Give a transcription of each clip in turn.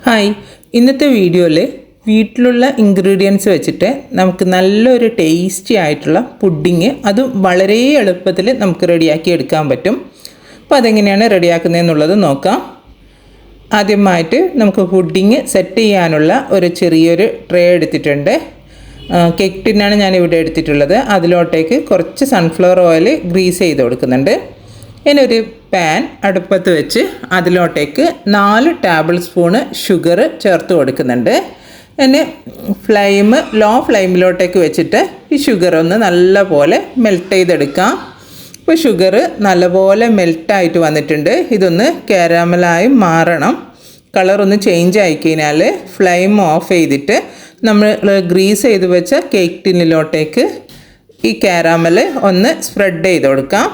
Hi, ഇന്നത്തെ വീഡിയോയിൽ വീട്ടിലുള്ള ഇൻഗ്രീഡിയൻസ് വെച്ചിട്ട് നമുക്ക് നല്ലൊരു ടേസ്റ്റി ആയിട്ടുള്ള പുഡിങ് അതും വളരെ എളുപ്പത്തിൽ നമുക്ക് റെഡിയാക്കി എടുക്കാൻ പറ്റും. അപ്പോൾ അതെങ്ങനെയാണ് റെഡിയാക്കുന്നതെന്നുള്ളത് നോക്കാം. ആദ്യമായിട്ട് നമുക്ക് പുഡിങ് സെറ്റ് ചെയ്യാനുള്ള ഒരു ചെറിയൊരു ട്രേ എടുത്തിട്ടുണ്ട്. കേക്ക് ടിന്നാണ് ഞാനിവിടെ എടുത്തിട്ടുള്ളത്. അതിലോട്ടേക്ക് കുറച്ച് സൺഫ്ലവർ ഓയിൽ ഗ്രീസ് ചെയ്ത് കൊടുക്കുന്നുണ്ട്. ഇനിയൊരു പാൻ അടുപ്പത്ത് വെച്ച് അതിലോട്ടേക്ക് 4 ടേബിൾ സ്പൂണ് ഷുഗർ ചേർത്ത് കൊടുക്കുന്നുണ്ട്. ഇനി ലോ ഫ്ലെയിമിലോട്ടേക്ക് വെച്ചിട്ട് ഈ ഷുഗർ ഒന്ന് നല്ലപോലെ മെൽറ്റ് ചെയ്തെടുക്കാം. ഇപ്പോൾ ഷുഗർ നല്ലപോലെ മെൽറ്റായിട്ട് വന്നിട്ടുണ്ട്. ഇതൊന്ന് കാരമലായി മാറണം. കളറൊന്ന് ചേഞ്ച് ആയി കഴിഞ്ഞാൽ ഫ്ലെയിം ഓഫ് ചെയ്തിട്ട് നമ്മൾ ഗ്രീസ് ചെയ്ത് വെച്ച കേക്ക് ടിന്നിലോട്ടേക്ക് ഈ കാരമൽ ഒന്ന് സ്പ്രെഡ് ചെയ്ത് കൊടുക്കാം.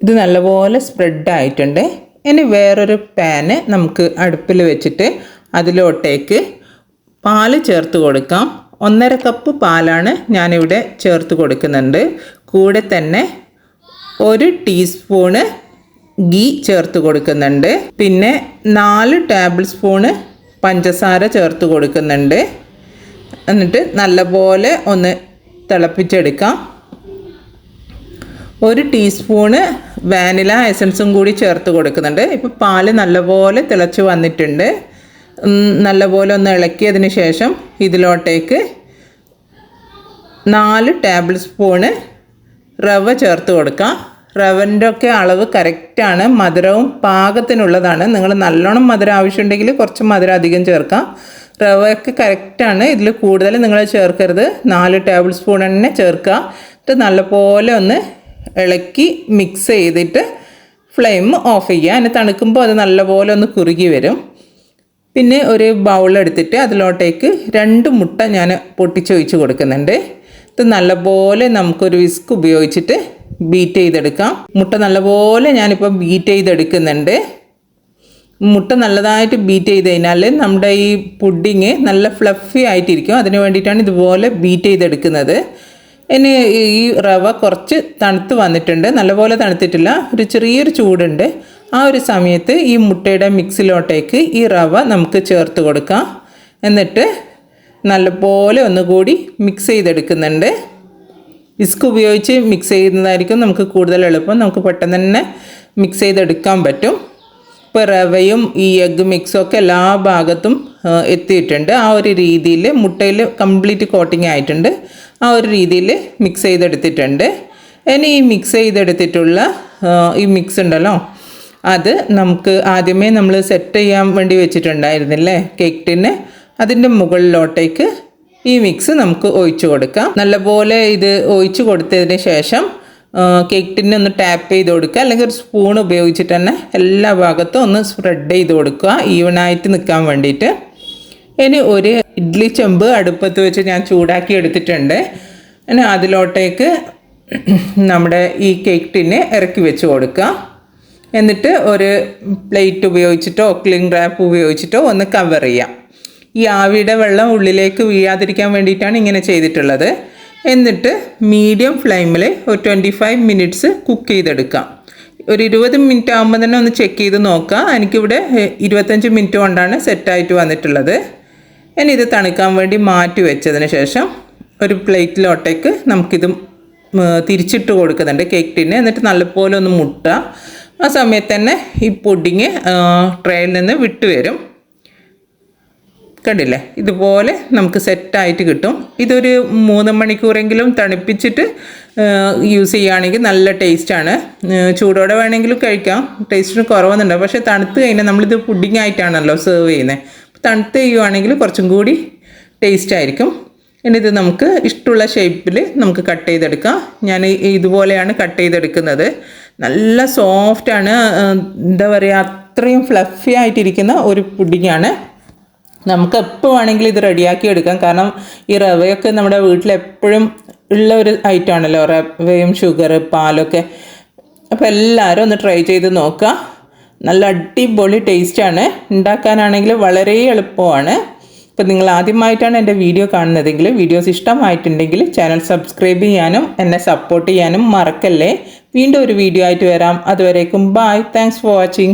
ഇത് നല്ലപോലെ സ്പ്രെഡായിട്ടുണ്ട്. ഇനി വേറൊരു പാന് നമുക്ക് അടുപ്പിൽ വെച്ചിട്ട് അതിലോട്ടേക്ക് പാല് ചേർത്ത് കൊടുക്കാം. 1.5 കപ്പ് പാലാണ് ഞാനിവിടെ ചേർത്ത് കൊടുക്കുന്നുണ്ട്. കൂടെ തന്നെ 1 ടീസ്പൂണ് ഗീ ചേർത്ത് കൊടുക്കുന്നുണ്ട്. പിന്നെ 4 ടേബിൾ സ്പൂണ് പഞ്ചസാര ചേർത്ത് കൊടുക്കുന്നുണ്ട്. എന്നിട്ട് നല്ലപോലെ ഒന്ന് തിളപ്പിച്ചെടുക്കാം. 1 ടീസ്പൂണ് വാനില എസൻസും കൂടി ചേർത്ത് കൊടുക്കുന്നുണ്ട്. ഇപ്പോൾ പാല് നല്ലപോലെ തിളച്ച് വന്നിട്ടുണ്ട്. നല്ലപോലെ ഒന്ന് ഇളക്കിയതിന് ശേഷം ഇതിലോട്ടേക്ക് 4 ടേബിൾ സ്പൂണ് റവ ചേർത്ത് കൊടുക്കാം. റവൻ്റെ ഒക്കെ അളവ് കറക്റ്റാണ്. മധുരവും പാകത്തിനുള്ളതാണ്. നിങ്ങൾ നല്ലോണം മധുരം ആവശ്യമുണ്ടെങ്കിൽ കുറച്ച് മധുരം അധികം ചേർക്കാം. റവയൊക്കെ കറക്റ്റാണ്. ഇതിൽ കൂടുതൽ നിങ്ങൾ ചേർക്കരുത്. 4 ടേബിൾ സ്പൂൺ തന്നെ ചേർക്കുക. എന്നിട്ട് നല്ലപോലെ ഒന്ന് ഇളക്കി മിക്സ് ചെയ്തിട്ട് ഫ്ലെയിം ഓഫ് ചെയ്യുക. അതിന് തണുക്കുമ്പോൾ അത് നല്ലപോലെ ഒന്ന് കുറുകി വരും. പിന്നെ ഒരു ബൗളെടുത്തിട്ട് അതിലോട്ടേക്ക് 2 മുട്ട ഞാൻ പൊട്ടിച്ചൊഴിച്ച് കൊടുക്കുന്നുണ്ട്. ഇത് നല്ലപോലെ നമുക്കൊരു വിസ്ക് ഉപയോഗിച്ചിട്ട് ബീറ്റ് ചെയ്തെടുക്കാം. മുട്ട നല്ലപോലെ ഞാനിപ്പോൾ ബീറ്റ് ചെയ്തെടുക്കുന്നുണ്ട്. മുട്ട നല്ലതായിട്ട് ബീറ്റ് ചെയ്ത് കഴിഞ്ഞാൽ നമ്മുടെ ഈ പുഡിങ് നല്ല ഫ്ലഫി ആയിട്ടിരിക്കും. അതിന് വേണ്ടിയിട്ടാണ് ഇതുപോലെ ബീറ്റ് ചെയ്തെടുക്കുന്നത്. ഇനി ഈ റവ കുറച്ച് തണുത്ത് വന്നിട്ടുണ്ട്. നല്ലപോലെ തണുത്തിട്ടില്ല, ഒരു ചെറിയൊരു ചൂടുണ്ട്. ആ ഒരു സമയത്ത് ഈ മുട്ടയുടെ മിക്സിലോട്ടേക്ക് ഈ റവ നമുക്ക് ചേർത്ത് കൊടുക്കാം. എന്നിട്ട് നല്ലപോലെ ഒന്നുകൂടി മിക്സ് ചെയ്തെടുക്കുന്നുണ്ട്. വിസ്ക് ഉപയോഗിച്ച് മിക്സ് ചെയ്യുന്നതായിരിക്കും നമുക്ക് കൂടുതൽ എളുപ്പം. നമുക്ക് പെട്ടെന്ന് തന്നെ മിക്സ് ചെയ്തെടുക്കാൻ പറ്റും. ഇപ്പോൾ റവയും ഈ എഗ്ഗ് മിക്സും ഒക്കെ എല്ലാ ഭാഗത്തും എത്തിയിട്ടുണ്ട്. ആ ഒരു രീതിയിൽ മുട്ടയിൽ കംപ്ലീറ്റ് കോട്ടിങ് ആയിട്ടുണ്ട്. ആ ഒരു രീതിയിൽ മിക്സ് ചെയ്തെടുത്തിട്ടുണ്ട്. ഇനി ഈ മിക്സ് ചെയ്തെടുത്തിട്ടുള്ള ഈ മിക്സ് ഉണ്ടല്ലോ, അത് നമുക്ക് ആദ്യമേ നമ്മൾ സെറ്റ് ചെയ്യാൻ വേണ്ടി വെച്ചിട്ടുണ്ടായിരുന്നില്ലേ കേക്ക് ടിന്ന്, അതിൻ്റെ മുകളിലോട്ടേക്ക് ഈ മിക്സ് നമുക്ക് ഒഴിച്ചു കൊടുക്കാം. നല്ലപോലെ ഇത് ഒഴിച്ചു കൊടുത്തതിന് ശേഷം കേക്ക് ടിന്നെ ഒന്ന് ടാപ്പ് ചെയ്ത് കൊടുക്കുക. അല്ലെങ്കിൽ ഒരു സ്പൂൺ ഉപയോഗിച്ചിട്ട് തന്നെ എല്ലാ ഭാഗത്തും ഒന്ന് സ്പ്രെഡ് ചെയ്ത് കൊടുക്കുക, ഈവനായിട്ട് നിൽക്കാൻ വേണ്ടിയിട്ട്. ഇനി ഒരു ഇഡ്ഡലി ചെമ്പ് അടുപ്പത്ത് വെച്ച് ഞാൻ ചൂടാക്കി എടുത്തിട്ടുണ്ട്. ഇനി അതിലോട്ടേക്ക് നമ്മുടെ ഈ കേക്ക് ടിന്നെ ഇറക്കി വെച്ച് കൊടുക്കുക. എന്നിട്ട് ഒരു പ്ലേറ്റ് ഉപയോഗിച്ചിട്ടോ ക്ലിംഗ് റാപ്പ് ഉപയോഗിച്ചിട്ടോ ഒന്ന് കവർ ചെയ്യാം. ഈ ആവിയുടെ വെള്ളം ഉള്ളിലേക്ക് വീഴാതിരിക്കാൻ വേണ്ടിയിട്ടാണ് ഇങ്ങനെ ചെയ്തിട്ടുള്ളത്. എന്നിട്ട് മീഡിയം ഫ്ലെയിമിൽ ഒരു 25 മിനിറ്റ്സ് കുക്ക് ചെയ്തെടുക്കാം. ഒരു 20 മിനിറ്റ് ആകുമ്പോൾ തന്നെ ഒന്ന് ചെക്ക് ചെയ്ത് നോക്കാം. എനിക്കിവിടെ 25 മിനിറ്റ് കൊണ്ടാണ് സെറ്റായിട്ട് വന്നിട്ടുള്ളത്. ഇനി ഇത് തണുക്കാൻ വേണ്ടി മാറ്റി വെച്ചതിന് ശേഷം ഒരു പ്ലേറ്റിലോട്ടേക്ക് നമുക്കിത് തിരിച്ചിട്ട് കൊടുക്കുന്നുണ്ട് കേക്ക് ടിന്ന്. എന്നിട്ട് നല്ലപോലെ ഒന്ന് മുട്ടുക. ആ സമയത്ത് തന്നെ ഈ പുഡിങ് ട്രേയിൽ നിന്ന് വിട്ട് വരും. കണ്ടില്ലേ, ഇതുപോലെ നമുക്ക് സെറ്റായിട്ട് കിട്ടും. ഇതൊരു 3 മണിക്കൂറെങ്കിലും തണുപ്പിച്ചിട്ട് യൂസ് ചെയ്യുകയാണെങ്കിൽ നല്ല ടേസ്റ്റാണ്. ചൂടോടെ വേണമെങ്കിലും കഴിക്കാം, ടേസ്റ്റിന് കുറവൊന്നുണ്ടാവും. പക്ഷേ തണുത്ത് കഴിഞ്ഞാൽ നമ്മളിത് പുഡിങ് ആയിട്ടാണല്ലോ സെർവ് ചെയ്യുന്നത്. തണുത്ത് ചെയ്യുകയാണെങ്കിൽ കുറച്ചും കൂടി ടേസ്റ്റ് ആയിരിക്കും. ഇനി ഇത് നമുക്ക് ഇഷ്ടമുള്ള ഷേപ്പിൽ നമുക്ക് കട്ട് ചെയ്തെടുക്കാം. ഞാൻ ഇതുപോലെയാണ് കട്ട് ചെയ്തെടുക്കുന്നത്. നല്ല സോഫ്റ്റാണ്. എന്താ പറയുക, അത്രയും ഫ്ലഫി ആയിട്ടിരിക്കുന്ന ഒരു പുഡിങ്ങാണ്. നമുക്ക് എപ്പോൾ വേണമെങ്കിലും ഇത് റെഡിയാക്കി എടുക്കാം. കാരണം ഈ റവയൊക്കെ നമ്മുടെ വീട്ടിലെപ്പോഴും ഉള്ള ഒരു ഐറ്റമാണല്ലോ, റവയും ഷുഗർ പാലൊക്കെ. അപ്പോൾ എല്ലാവരും ഒന്ന് ട്രൈ ചെയ്ത് നോക്കുക. നല്ല അടിപൊളി ടേസ്റ്റാണ്. ഉണ്ടാക്കാനാണെങ്കിൽ വളരെ എളുപ്പമാണ്. ഇപ്പോൾ നിങ്ങൾ ആദ്യമായിട്ടാണ് എൻ്റെ വീഡിയോ കാണുന്നതെങ്കിൽ, വീഡിയോസ് ഇഷ്ടമായിട്ടുണ്ടെങ്കിൽ ചാനൽ സബ്സ്ക്രൈബ് ചെയ്യാനും എന്നെ സപ്പോർട്ട് ചെയ്യാനും മറക്കല്ലേ. വീണ്ടും ഒരു വീഡിയോ ആയിട്ട് വരാം. അതുവരേക്കും ബൈ. Thanks for watching.